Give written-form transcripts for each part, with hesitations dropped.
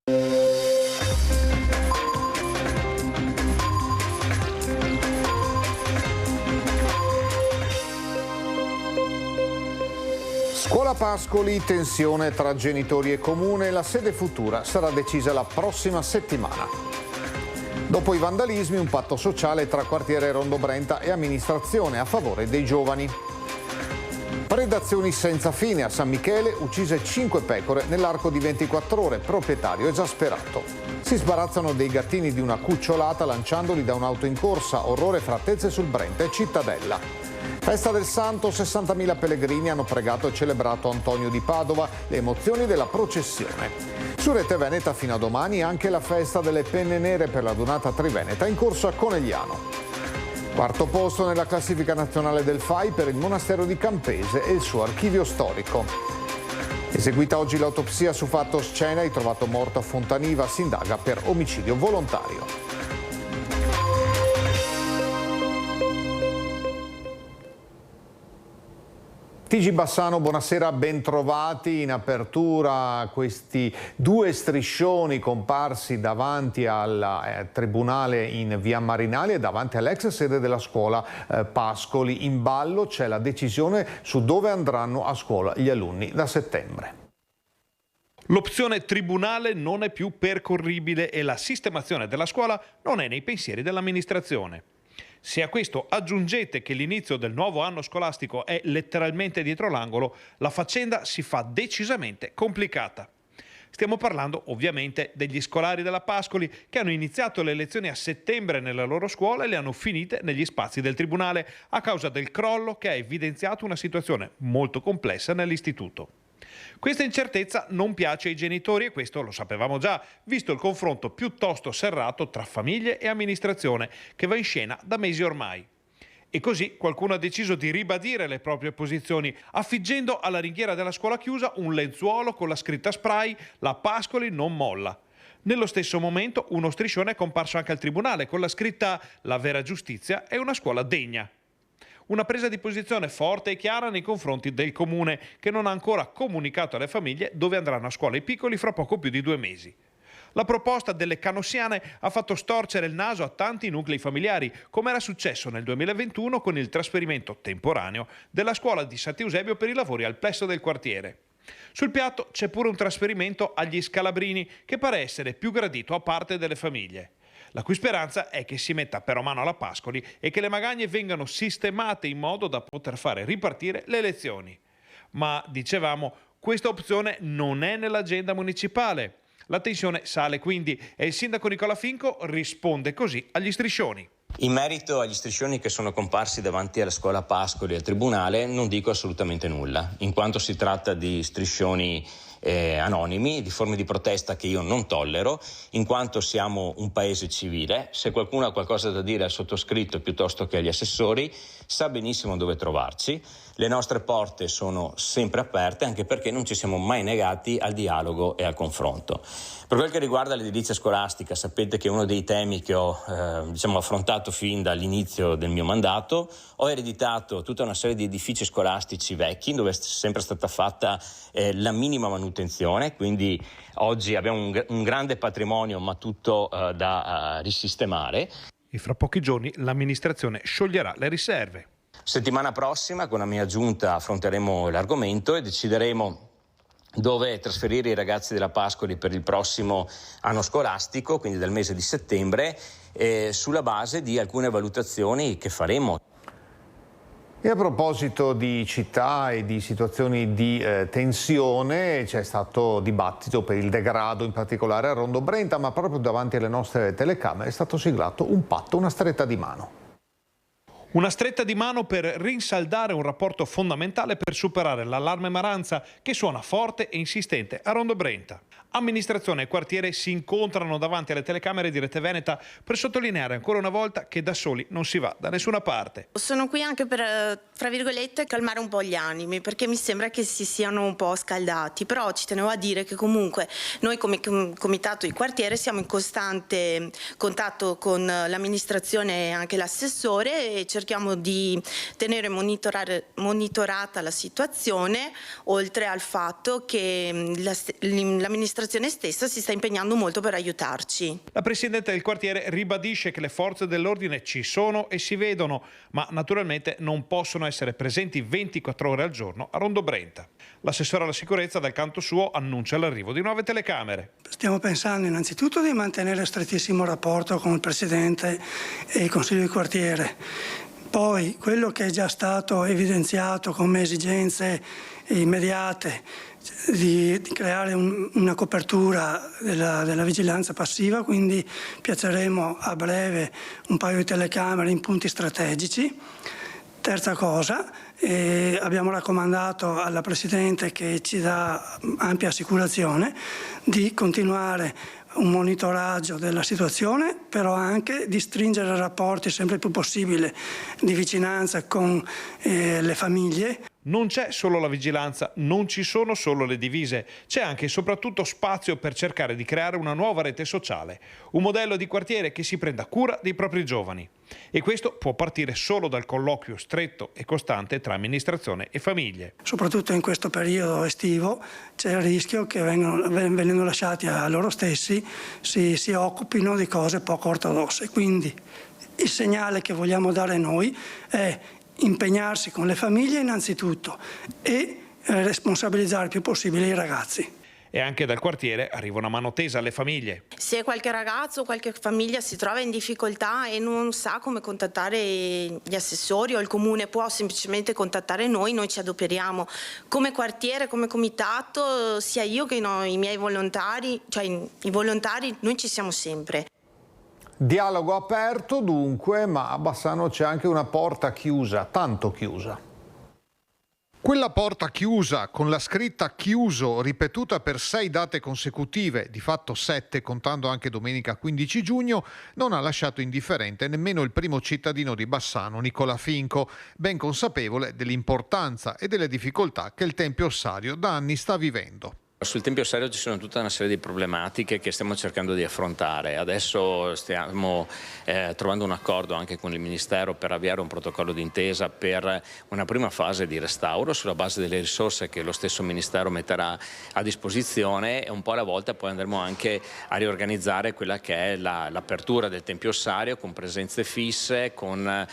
Scuola Pascoli, tensione tra genitori e comune, la sede futura sarà decisa la prossima settimana. Dopo i vandalismi, un patto sociale tra quartiere Rondo Brenta e amministrazione a favore dei giovani. Predazioni senza fine a San Michele, uccise 5 pecore nell'arco di 24 ore, proprietario esasperato. Si sbarazzano dei gattini di una cucciolata lanciandoli da un'auto in corsa, orrore fra Tezze sul Brenta e Cittadella. Festa del Santo, 60.000 pellegrini hanno pregato e celebrato Antonio di Padova, le emozioni della processione. Su Rete Veneta fino a domani anche la festa delle penne nere per la Donata Triveneta in corso a Conegliano. Quarto posto nella classifica nazionale del FAI per il monastero di Campese e il suo archivio storico. Eseguita oggi l'autopsia su fatto Scena, ritrovato morto a Fontaniva, si indaga per omicidio volontario. TG Bassano, buonasera, bentrovati. In apertura questi 2 striscioni comparsi davanti al tribunale in via Marinali e davanti all'ex sede della scuola Pascoli. In ballo c'è la decisione su dove andranno a scuola gli alunni da settembre. L'opzione tribunale non è più percorribile e la sistemazione della scuola non è nei pensieri dell'amministrazione. Se a questo aggiungete che l'inizio del nuovo anno scolastico è letteralmente dietro l'angolo, la faccenda si fa decisamente complicata. Stiamo parlando ovviamente degli scolari della Pascoli che hanno iniziato le lezioni a settembre nella loro scuola e le hanno finite negli spazi del tribunale a causa del crollo che ha evidenziato una situazione molto complessa nell'istituto. Questa incertezza non piace ai genitori e questo lo sapevamo già, visto il confronto piuttosto serrato tra famiglie e amministrazione che va in scena da mesi ormai. E così qualcuno ha deciso di ribadire le proprie posizioni, affiggendo alla ringhiera della scuola chiusa un lenzuolo con la scritta spray «La Pascoli non molla». Nello stesso momento uno striscione è comparso anche al tribunale con la scritta «La vera giustizia è una scuola degna». Una presa di posizione forte e chiara nei confronti del comune, che non ha ancora comunicato alle famiglie dove andranno a scuola i piccoli fra poco più di 2 mesi. La proposta delle canossiane ha fatto storcere il naso a tanti nuclei familiari, come era successo nel 2021 con il trasferimento temporaneo della scuola di Sant'Eusebio per i lavori al plesso del quartiere. Sul piatto c'è pure un trasferimento agli Scalabrini, che pare essere più gradito a parte delle famiglie. La cui speranza è che si metta però mano alla Pascoli e che le magagne vengano sistemate in modo da poter fare ripartire le elezioni. Ma, dicevamo, questa opzione non è nell'agenda municipale. La tensione sale quindi e il sindaco Nicola Finco risponde così agli striscioni. In merito agli striscioni che sono comparsi davanti alla scuola Pascoli e al tribunale non dico assolutamente nulla, in quanto si tratta di striscioni anonimi, di forme di protesta che io non tollero, in quanto siamo un paese civile. Se qualcuno ha qualcosa da dire al sottoscritto piuttosto che agli assessori, sa benissimo dove trovarci. Le nostre porte sono sempre aperte, anche perché non ci siamo mai negati al dialogo e al confronto. Per quel che riguarda l'edilizia scolastica, sapete che è uno dei temi che ho affrontato fin dall'inizio del mio mandato. Ho ereditato tutta una serie di edifici scolastici vecchi dove è sempre stata fatta la minima manutenzione, quindi oggi abbiamo un grande patrimonio ma tutto da risistemare. E fra pochi giorni l'amministrazione scioglierà le riserve. Settimana prossima con la mia giunta affronteremo l'argomento e decideremo dove trasferire i ragazzi della Pascoli per il prossimo anno scolastico, quindi dal mese di settembre, sulla base di alcune valutazioni che faremo. E a proposito di città e di situazioni di tensione, c'è stato dibattito per il degrado, in particolare a Rondo Brenta, ma proprio davanti alle nostre telecamere è stato siglato un patto, una stretta di mano. Una stretta di mano per rinsaldare un rapporto fondamentale per superare l'allarme Maranza che suona forte e insistente a Rondo Brenta. Amministrazione e quartiere si incontrano davanti alle telecamere di Rete Veneta per sottolineare ancora una volta che da soli non si va da nessuna parte. Sono qui anche per, fra virgolette, calmare un po' gli animi, perché mi sembra che si siano un po' scaldati, però ci tenevo a dire che comunque noi come comitato di quartiere siamo in costante contatto con l'amministrazione e anche l'assessore e cerchiamo di tenere monitorata la situazione, oltre al fatto che l'amministrazione l'amministrazione stessa si sta impegnando molto per aiutarci. La Presidente del quartiere ribadisce che le forze dell'ordine ci sono e si vedono, ma naturalmente non possono essere presenti 24 ore al giorno a Rondo Brenta. L'assessore alla sicurezza dal canto suo annuncia l'arrivo di nuove telecamere. Stiamo pensando innanzitutto di mantenere strettissimo rapporto con il Presidente e il Consiglio di quartiere. Poi quello che è già stato evidenziato come esigenze immediate di creare una copertura della vigilanza passiva, quindi piazzeremo a breve un paio di telecamere in punti strategici. Terza cosa, abbiamo raccomandato alla Presidente, che ci dà ampia assicurazione, di continuare un monitoraggio della situazione, però anche di stringere rapporti sempre più possibile di vicinanza con le famiglie. Non c'è solo la vigilanza, non ci sono solo le divise, c'è anche e soprattutto spazio per cercare di creare una nuova rete sociale, un modello di quartiere che si prenda cura dei propri giovani. E questo può partire solo dal colloquio stretto e costante tra amministrazione e famiglie. Soprattutto in questo periodo estivo c'è il rischio che venendo lasciati a loro stessi si occupino di cose poco ortodosse. Quindi il segnale che vogliamo dare noi è impegnarsi con le famiglie innanzitutto e responsabilizzare il più possibile i ragazzi. E anche dal quartiere arriva una mano tesa alle famiglie. Se qualche ragazzo o qualche famiglia si trova in difficoltà e non sa come contattare gli assessori o il comune, può semplicemente contattare noi ci adoperiamo. Come quartiere, come comitato, sia io che i miei volontari, cioè i volontari, noi ci siamo sempre. Dialogo aperto dunque, ma a Bassano c'è anche una porta chiusa, tanto chiusa. Quella porta chiusa, con la scritta chiuso, ripetuta per 6 date consecutive, di fatto 7 contando anche domenica 15 giugno, non ha lasciato indifferente nemmeno il primo cittadino di Bassano, Nicola Finco, ben consapevole dell'importanza e delle difficoltà che il Tempio Ossario da anni sta vivendo. Sul Tempio Ossario ci sono tutta una serie di problematiche che stiamo cercando di affrontare. Adesso stiamo trovando un accordo anche con il Ministero per avviare un protocollo d'intesa per una prima fase di restauro sulla base delle risorse che lo stesso Ministero metterà a disposizione, e un po' alla volta poi andremo anche a riorganizzare quella che è l'apertura del Tempio Ossario con presenze fisse, con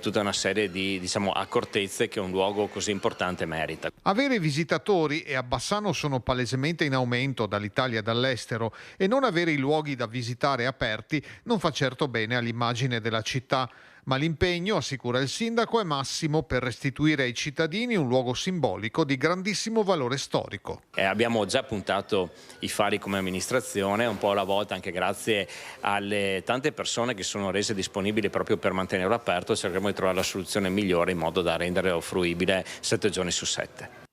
tutta una serie di accortezze che un luogo così importante merita. Avere visitatori, e a Bassano sono palesemente in aumento dall'Italia e dall'estero, e non avere i luoghi da visitare aperti non fa certo bene all'immagine della città, ma l'impegno, assicura il sindaco, è massimo per restituire ai cittadini un luogo simbolico di grandissimo valore storico. Abbiamo già puntato i fari come amministrazione, un po' alla volta, anche grazie alle tante persone che sono rese disponibili proprio per mantenerlo aperto. Cercheremo di trovare la soluzione migliore in modo da renderlo fruibile 7 giorni su 7.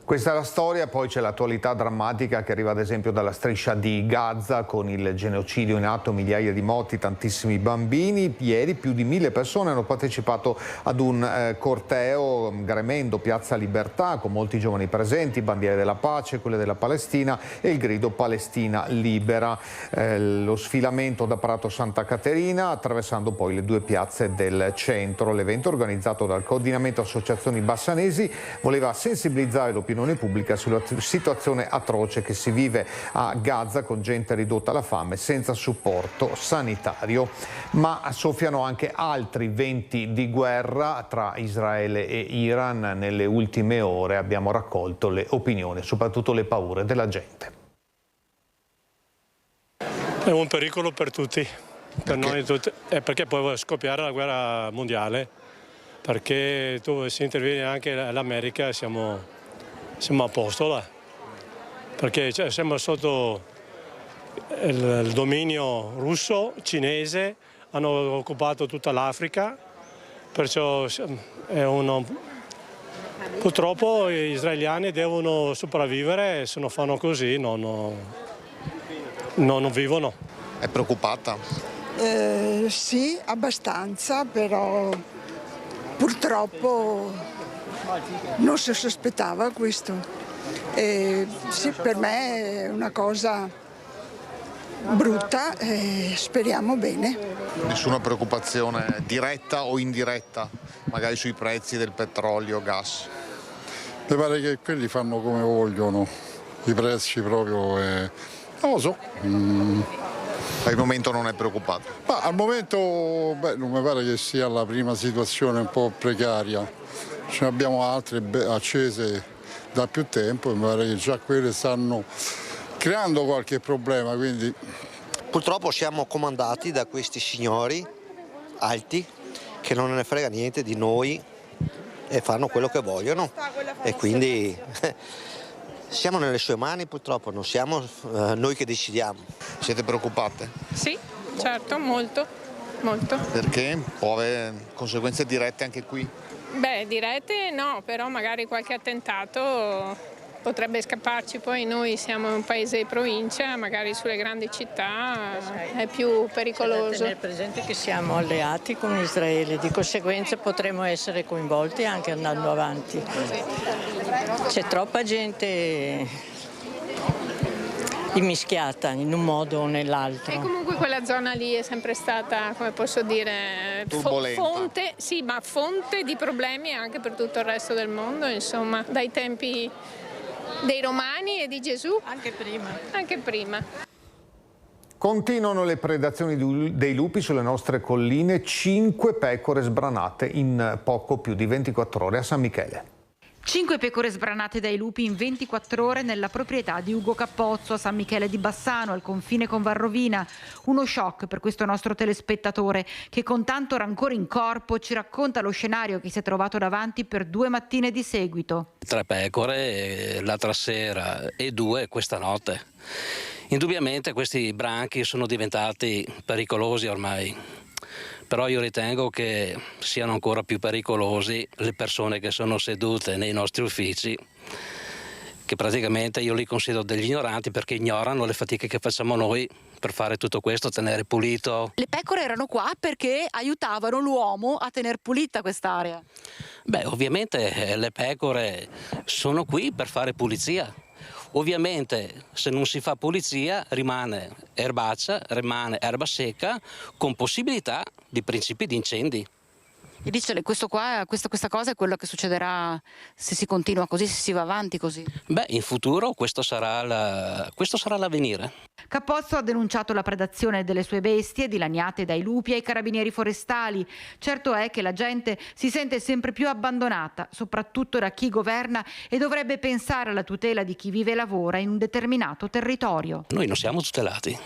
Questa è la storia, poi c'è l'attualità drammatica che arriva ad esempio dalla striscia di Gaza, con il genocidio in atto, migliaia di morti, tantissimi bambini. Ieri più di 1000 persone hanno partecipato ad un corteo gremendo Piazza Libertà, con molti giovani presenti, bandiere della pace, quelle della Palestina e il grido Palestina libera. Lo sfilamento da Prato Santa Caterina, attraversando poi le 2 piazze del centro. L'evento, organizzato dal Coordinamento Associazioni Bassanesi, voleva sensibilizzare l'opinione pubblica sulla situazione atroce che si vive a Gaza, con gente ridotta alla fame senza supporto sanitario. Ma soffiano anche altri venti di guerra tra Israele e Iran. Nelle ultime ore abbiamo raccolto le opinioni, soprattutto le paure della gente. È un pericolo per tutti, per noi tutti, perché può scoppiare la guerra mondiale, perché dove si interviene anche l'America siamo a posto là, perché siamo sotto il dominio russo, cinese, hanno occupato tutta l'Africa, perciò purtroppo gli israeliani devono sopravvivere, e se non fanno così non vivono. È preoccupata? Sì, abbastanza, però purtroppo non si sospettava questo. Sì, per me è una cosa brutta e speriamo bene. Nessuna preoccupazione diretta o indiretta, magari sui prezzi del petrolio, gas? Mi pare che quelli fanno come vogliono, i prezzi proprio, non lo so. Al momento non è preoccupato? Ma al momento non mi pare che sia la prima situazione un po' precaria, ce ne abbiamo altre accese da più tempo e mi pare che già quelle stanno creando qualche problema. Quindi... Purtroppo siamo comandati da questi signori alti che non ne frega niente di noi e fanno quello che vogliono e quindi siamo nelle sue mani, purtroppo non siamo noi che decidiamo. Siete preoccupate? Sì, certo, molto. Perché? Può avere conseguenze dirette anche qui? Beh, dirette no, però magari qualche attentato potrebbe scapparci. Poi noi siamo un paese di provincia, magari sulle grandi città è più pericoloso. C'è da tenere presente che siamo alleati con Israele, di conseguenza potremo essere coinvolti anche andando avanti. C'è troppa gente immischiata in un modo o nell'altro. E comunque quella zona lì è sempre stata, come posso dire, fonte di problemi anche per tutto il resto del mondo, insomma, dai tempi dei Romani e di Gesù. Anche prima. Continuano le predazioni dei lupi sulle nostre colline, 5 pecore sbranate in poco più di 24 ore a San Michele. 5 pecore sbranate dai lupi in 24 ore nella proprietà di Ugo Cappozzo a San Michele di Bassano, al confine con Varrovina. Uno shock per questo nostro telespettatore che con tanto rancore in corpo ci racconta lo scenario che si è trovato davanti per 2 mattine di seguito. 3 pecore l'altra sera e 2 questa notte. Indubbiamente questi branchi sono diventati pericolosi ormai. Però io ritengo che siano ancora più pericolosi le persone che sono sedute nei nostri uffici, che praticamente io li considero degli ignoranti perché ignorano le fatiche che facciamo noi per fare tutto questo, tenere pulito. Le pecore erano qua perché aiutavano l'uomo a tener pulita quest'area. Beh, ovviamente le pecore sono qui per fare pulizia. Ovviamente se non si fa pulizia rimane erbaccia, rimane erba secca con possibilità di principi di incendi. E dice questa cosa è quello che succederà se si continua così, se si va avanti così? Beh, in futuro questo sarà l'avvenire. Cappozzo ha denunciato la predazione delle sue bestie dilaniate dai lupi ai carabinieri forestali. Certo è che la gente si sente sempre più abbandonata, soprattutto da chi governa e dovrebbe pensare alla tutela di chi vive e lavora in un determinato territorio. Noi non siamo tutelati.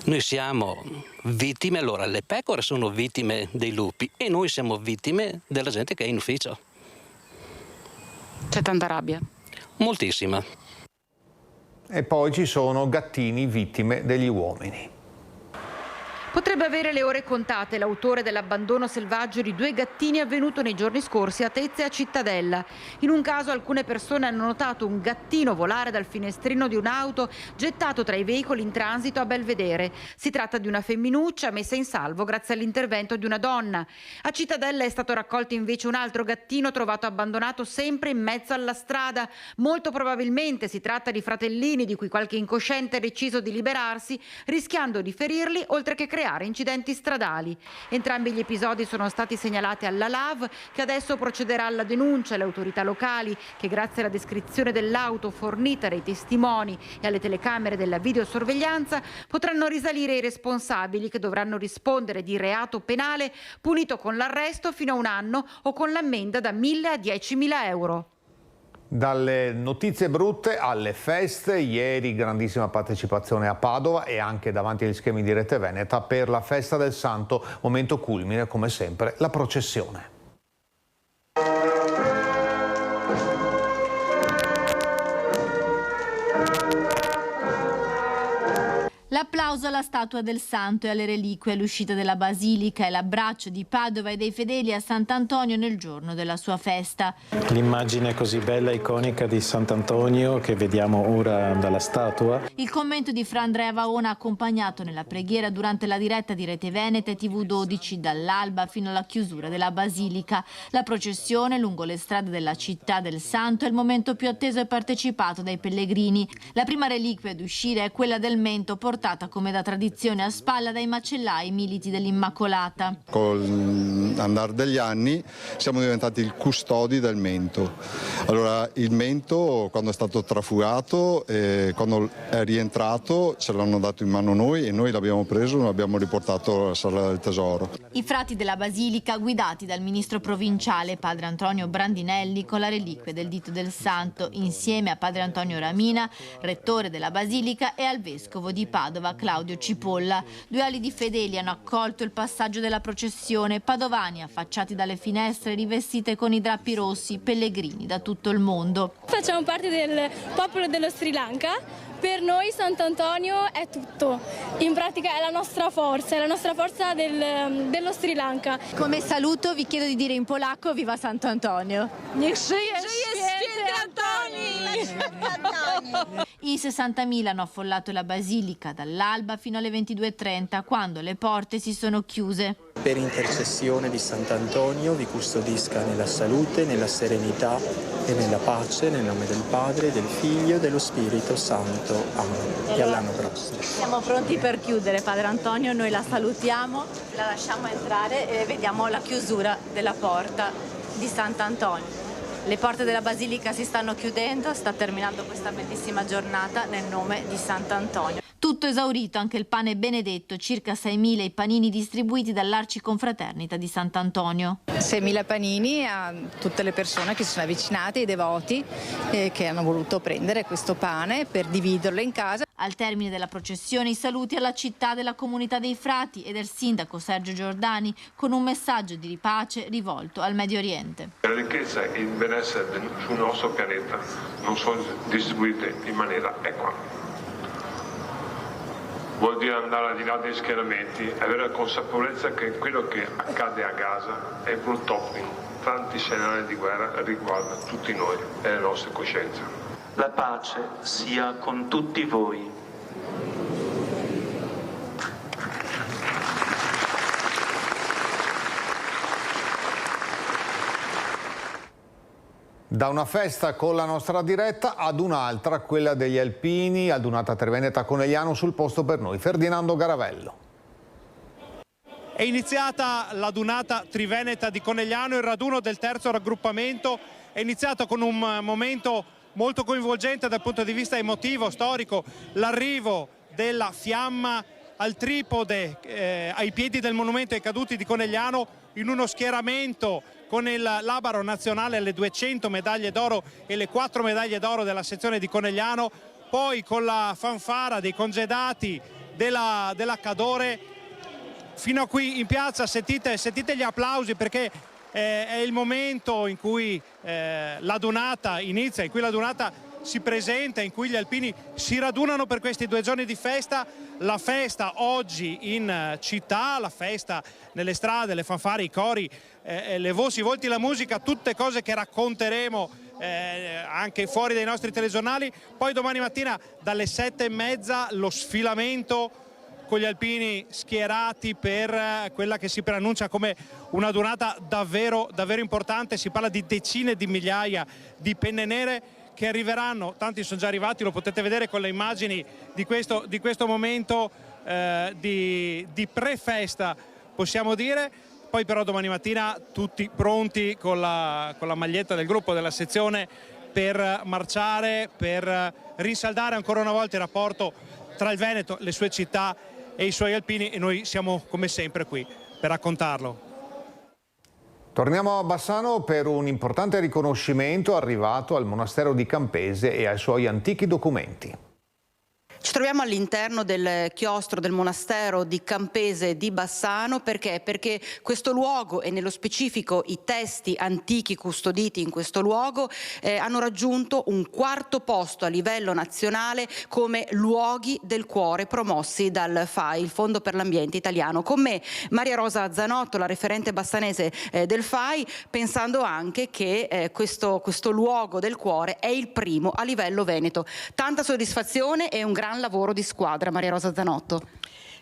Noi siamo vittime, allora le pecore sono vittime dei lupi e noi siamo vittime della gente che è in ufficio. C'è tanta rabbia? Moltissima. E poi ci sono gattini vittime degli uomini. Potrebbe avere le ore contate l'autore dell'abbandono selvaggio di 2 gattini avvenuto nei giorni scorsi a Tezze e a Cittadella. In un caso alcune persone hanno notato un gattino volare dal finestrino di un'auto gettato tra i veicoli in transito a Belvedere. Si tratta di una femminuccia messa in salvo grazie all'intervento di una donna. A Cittadella è stato raccolto invece un altro gattino trovato abbandonato sempre in mezzo alla strada. Molto probabilmente si tratta di fratellini di cui qualche incosciente ha deciso di liberarsi, rischiando di ferirli oltre che creare incidenti stradali. Entrambi gli episodi sono stati segnalati alla LAV, che adesso procederà alla denuncia. Le autorità locali, che grazie alla descrizione dell'auto fornita dai testimoni e alle telecamere della videosorveglianza potranno risalire i responsabili, che dovranno rispondere di reato penale punito con l'arresto fino a 1 anno o con l'ammenda da 1.000 a 10.000 euro. Dalle notizie brutte alle feste, ieri grandissima partecipazione a Padova e anche davanti agli schermi di Rete Veneta per la festa del Santo, momento culmine come sempre la processione. L'applauso alla statua del santo e alle reliquie all'uscita della basilica e l'abbraccio di Padova e dei fedeli a Sant'Antonio nel giorno della sua festa. L'immagine così bella e iconica di Sant'Antonio che vediamo ora dalla statua. Il commento di Fra Andrea Vaona accompagnato nella preghiera durante la diretta di Rete Veneta e TV12 dall'alba fino alla chiusura della basilica. La processione lungo le strade della città del santo è il momento più atteso e partecipato dai pellegrini. La prima reliquia ad uscire è quella del mento portato portata come da tradizione a spalla dai macellai militi dell'Immacolata. Con l'andare degli anni siamo diventati il custodi del mento. Allora il mento, quando è stato trafugato, quando è rientrato ce l'hanno dato in mano noi e noi l'abbiamo preso e lo abbiamo riportato alla Sala del Tesoro. I frati della Basilica, guidati dal ministro provinciale padre Antonio Brandinelli, con la reliquia del dito del santo, insieme a padre Antonio Ramina, rettore della Basilica, e al vescovo di Padova Claudio Cipolla. Due ali di fedeli hanno accolto il passaggio della processione, padovani affacciati dalle finestre rivestite con i drappi rossi, pellegrini da tutto il mondo. Facciamo parte del popolo dello Sri Lanka. Per noi Sant'Antonio è tutto, in pratica è la nostra forza dello Sri Lanka. Come saluto vi chiedo di dire in polacco viva Sant'Antonio. I 60.000 hanno affollato la Basilica dall'alba fino alle 22:30, quando le porte si sono chiuse. Per intercessione di Sant'Antonio vi custodisca nella salute, nella serenità e nella pace, nel nome del Padre, del Figlio e dello Spirito Santo. Amen. E all'anno prossimo. Siamo pronti per chiudere, Padre Antonio, noi la salutiamo, la lasciamo entrare e vediamo la chiusura della porta di Sant'Antonio. Le porte della Basilica si stanno chiudendo, sta terminando questa bellissima giornata nel nome di Sant'Antonio. Tutto esaurito anche il pane benedetto, circa 6.000 i panini distribuiti dall'Arciconfraternita di Sant'Antonio. 6.000 panini a tutte le persone che si sono avvicinate, i devoti che hanno voluto prendere questo pane per dividerlo in casa. Al termine della processione i saluti alla città della comunità dei frati e del sindaco Sergio Giordani con un messaggio di pace rivolto al Medio Oriente. La ricchezza e il benessere sul nostro pianeta non sono distribuite in maniera equa. Vuol dire andare al di là dei schieramenti e avere la consapevolezza che quello che accade a Gaza e purtroppo in tanti scenari di guerra riguarda tutti noi e le nostre coscienze. La pace sia con tutti voi. Da una festa con la nostra diretta ad un'altra, quella degli alpini, adunata Triveneta Conegliano, sul posto per noi. Ferdinando Garavello. È iniziata l'adunata Triveneta di Conegliano, il raduno del terzo raggruppamento. È iniziato con un momento molto coinvolgente dal punto di vista emotivo, storico, l'arrivo della fiamma al tripode ai piedi del monumento ai caduti di Conegliano, in uno schieramento con il labaro nazionale, le 200 medaglie d'oro e le 4 medaglie d'oro della sezione di Conegliano, poi con la fanfara dei congedati della Cadore. Fino a qui in piazza sentite gli applausi, perché è il momento in cui l'adunata inizia, in cui l'adunata si presenta, in cui gli alpini si radunano per questi 2 giorni di festa. La festa oggi in città, la festa nelle strade, le fanfare, i cori, le voci, i volti, la musica, tutte cose che racconteremo anche fuori dai nostri telegiornali. Poi domani mattina dalle 7:30 lo sfilamento con gli alpini schierati per quella che si preannuncia come una giornata davvero importante. Si parla di decine di migliaia di penne nere che arriveranno, tanti sono già arrivati, lo potete vedere con le immagini di questo momento di pre-festa, possiamo dire. Poi però domani mattina tutti pronti con la maglietta del gruppo, della sezione, per marciare, per rinsaldare ancora una volta il rapporto tra il Veneto, le sue città e i suoi alpini, e noi siamo come sempre qui per raccontarlo. Torniamo a Bassano per un importante riconoscimento arrivato al monastero di Campese e ai suoi antichi documenti. Ci troviamo all'interno del chiostro del monastero di Campese di Bassano. Perché? Perché questo luogo, e nello specifico i testi antichi custoditi in questo luogo, hanno raggiunto un 4° posto a livello nazionale come luoghi del cuore promossi dal FAI, il Fondo per l'Ambiente Italiano. Con me Maria Rosa Zanotto, la referente bassanese del FAI, pensando anche che questo luogo del cuore è il primo a livello veneto. Tanta soddisfazione e un gran lavoro di squadra, Maria Rosa Zanotto.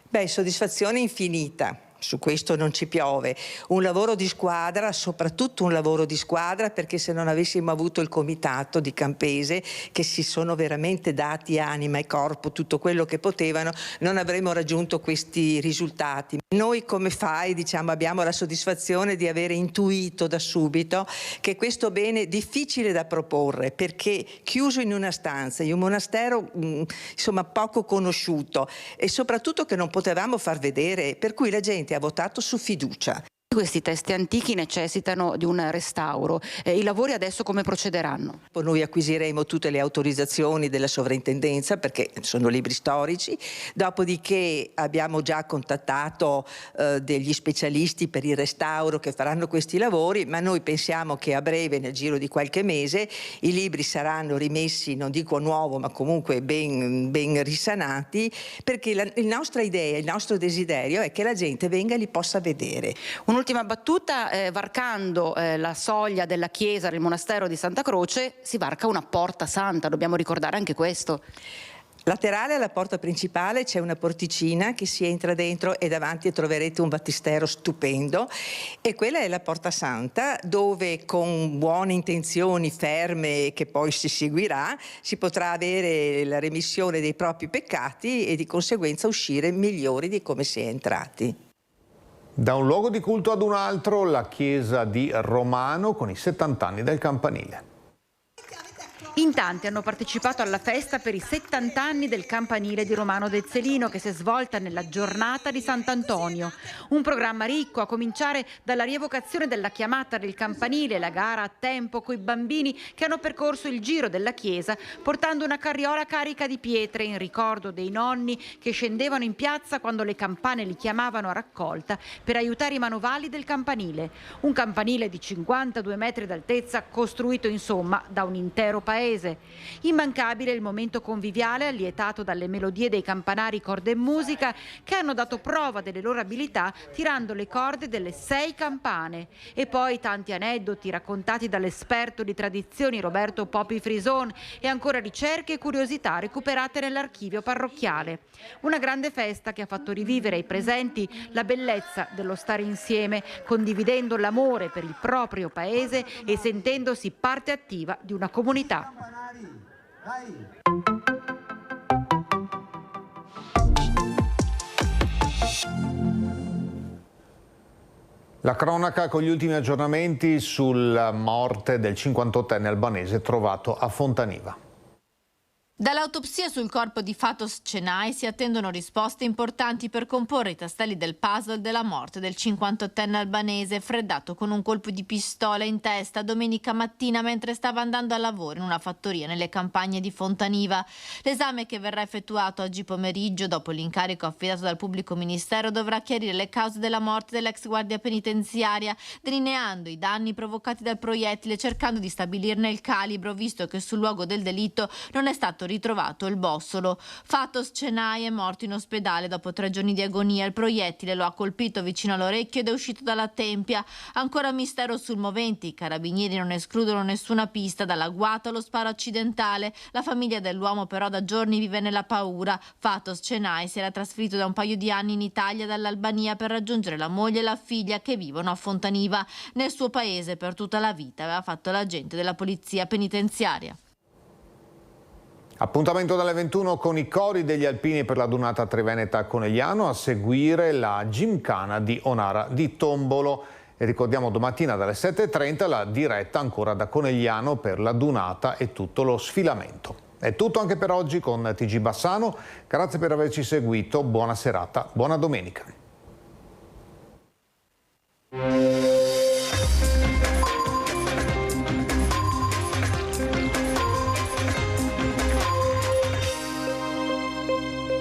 Beh, soddisfazione infinita, su questo non ci piove. Un lavoro di squadra, soprattutto un lavoro di squadra, perché se non avessimo avuto il comitato di Campese, che si sono veramente dati anima e corpo, tutto quello che potevano, non avremmo raggiunto questi risultati. Noi come FAI, diciamo, abbiamo la soddisfazione di avere intuito da subito che questo bene è difficile da proporre, perché chiuso in una stanza, in un monastero insomma poco conosciuto, e soprattutto che non potevamo far vedere, per cui la gente ha votato su fiducia. Questi testi antichi necessitano di un restauro. I lavori adesso come procederanno? Noi acquisiremo tutte le autorizzazioni della sovrintendenza, perché sono libri storici, dopodiché abbiamo già contattato degli specialisti per il restauro che faranno questi lavori, ma noi pensiamo che a breve, nel giro di qualche mese, i libri saranno rimessi, non dico a nuovo, ma comunque ben risanati, perché la nostra idea, il nostro desiderio è che la gente venga e li possa vedere. Un'ultima battuta, varcando la soglia della chiesa del monastero di Santa Croce si varca una porta santa, dobbiamo ricordare anche questo. Laterale alla porta principale c'è una porticina che si entra dentro e davanti troverete un battistero stupendo, e quella è la porta santa, dove con buone intenzioni ferme che poi si seguirà si potrà avere la remissione dei propri peccati e di conseguenza uscire migliori di come si è entrati. Da un luogo di culto ad un altro, la chiesa di Romano con i 70 anni del campanile. In tanti hanno partecipato alla festa per i 70 anni del campanile di Romano Dezzelino, che si è svolta nella giornata di Sant'Antonio. Un programma ricco, a cominciare dalla rievocazione della chiamata del campanile, la gara a tempo coi bambini che hanno percorso il giro della chiesa portando una carriola carica di pietre in ricordo dei nonni che scendevano in piazza quando le campane li chiamavano a raccolta per aiutare i manovali del campanile. Un campanile di 52 metri d'altezza costruito insomma da un intero paese. Immancabile il momento conviviale allietato dalle melodie dei campanari corda e musica che hanno dato prova delle loro abilità tirando le corde delle 6 campane. E poi tanti aneddoti raccontati dall'esperto di tradizioni Roberto Popi Frison e ancora ricerche e curiosità recuperate nell'archivio parrocchiale. Una grande festa che ha fatto rivivere ai presenti la bellezza dello stare insieme, condividendo l'amore per il proprio paese e sentendosi parte attiva di una comunità. La cronaca con gli ultimi aggiornamenti sulla morte del 58enne albanese trovato a Fontaniva. Dall'autopsia sul corpo di Fatos Cenay si attendono risposte importanti per comporre i tastelli del puzzle della morte del 58enne albanese freddato con un colpo di pistola in testa domenica mattina mentre stava andando a lavoro in una fattoria nelle campagne di Fontaniva. L'esame, che verrà effettuato oggi pomeriggio dopo l'incarico affidato dal pubblico ministero, dovrà chiarire le cause della morte dell'ex guardia penitenziaria, delineando i danni provocati dal proiettile, cercando di stabilirne il calibro, visto che sul luogo del delitto non è stato ritrovato il bossolo. Fatos Cenay è morto in ospedale dopo 3 giorni di agonia. Il proiettile lo ha colpito vicino all'orecchio ed è uscito dalla tempia. Ancora mistero sul movente. I carabinieri non escludono nessuna pista, dall'agguato allo sparo accidentale. La famiglia dell'uomo però da giorni vive nella paura. Fatos Cenay si era trasferito da un paio di anni in Italia dall'Albania per raggiungere la moglie e la figlia che vivono a Fontaniva. Nel suo paese per tutta la vita aveva fatto l'agente della polizia penitenziaria. Appuntamento dalle 21 con i cori degli alpini per la Dunata Triveneta a Conegliano, a seguire la Gimkhana di Onara di Tombolo. E ricordiamo domattina dalle 7:30 la diretta ancora da Conegliano per la Dunata e tutto lo sfilamento. È tutto anche per oggi con TG Bassano, grazie per averci seguito, buona serata, buona domenica.